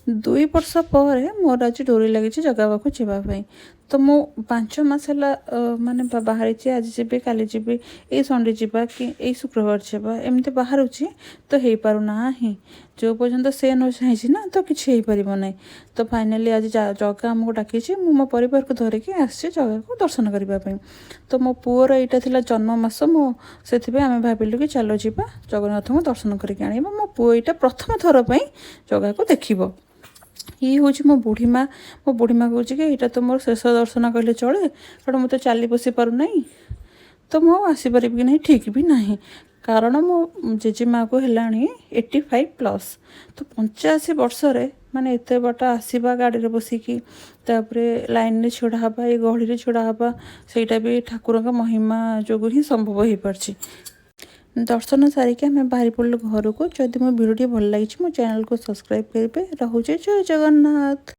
2 ବର୍ଷ ପରେ ମୋର ଆଜି ଡୋରି ଲାଗିଛି ଜଗା ପାଖକୁ ଯିବା ପାଇଁ। ତ ମୁଁ 5 ମାସ ହେଲା ମାନେ ବାହାରିଛି, ଆଜି ଯିବି କାଲି ଯିବି, ଏଇ ସଣ୍ଡେ ଯିବା କି ଏଇ ଶୁକ୍ରବାର ଯିବା, ଏମିତି ବାହାରୁଛି ତ ହେଇପାରୁନାହିଁ। ଯେଉଁ ପର୍ଯ୍ୟନ୍ତ ସେ ନ ଚାହିଁଛି ନା ତ କିଛି ହେଇପାରିବ ନାହିଁ। ତ ଫାଇନାଲି ଆଜି ଜଗା ଆମକୁ ଡାକିଛି, ମୁଁ ମୋ ପରିବାରକୁ ଧରିକି ଆସିଛି ଜଗାକୁ ଦର୍ଶନ କରିବା ପାଇଁ। ତ ମୋ ପୁଅର ଏଇଟା ଥିଲା ଜନ୍ମ ମାସ, ସେଥିପାଇଁ ଆମେ ଭାବିଲୁ କି ଚାଲ ଯିବା ଜଗନ୍ନାଥଙ୍କୁ ଦର୍ଶନ କରିକି ଆଣିବା। ମୋ ପୁଅ ଏଇଟା ପ୍ରଥମ ଥର ପାଇଁ ଜଗାକୁ ଦେଖିବ। ଇଏ ହେଉଛି ମୋ ବୁଢ଼ୀମା। ମୋ ବୁଢ଼ୀମା କହୁଛି କି ଏଇଟା ତ ମୋର ଶେଷ ଦର୍ଶନ କହିଲେ ଚଳେ, କାରଣ ମୁଁ ତ ଚାଲି ବସି ପାରୁନାହିଁ, ତ ମୁଁ ଆଉ ଆସିପାରିବି କି ନାହିଁ ଠିକ୍ ବି ନାହିଁ। କାରଣ ମୋ ଜେଜେମାଆକୁ ହେଲାଣି 85+। ତ 85 ବର୍ଷରେ ମାନେ ଏତେ ବାଟ ଆସିବା ଗାଡ଼ିରେ ବସିକି, ତାପରେ ଲାଇନରେ ଛିଡ଼ା ହେବା, ଏଇ ଗହଳିରେ ଛିଡ଼ା ହେବା, ସେଇଟା ବି ଠାକୁରଙ୍କ ମହିମା ଯୋଗୁଁ ହିଁ ସମ୍ଭବ ହେଇପାରୁଛି। ଦର୍ଶନ ସାରିକି ଆମେ ବାହାରି ପଡ଼ିଲୁ ଘରକୁ। ଯଦି ମୋ ଭିଡ଼ିଓଟି ଭଲ ଲାଗିଛି ମୋ ଚ୍ୟାନେଲକୁ ସବସ୍କ୍ରାଇବ୍ କରିବେ। ରହୁଛି, ଜୟ ଜଗନ୍ନାଥ।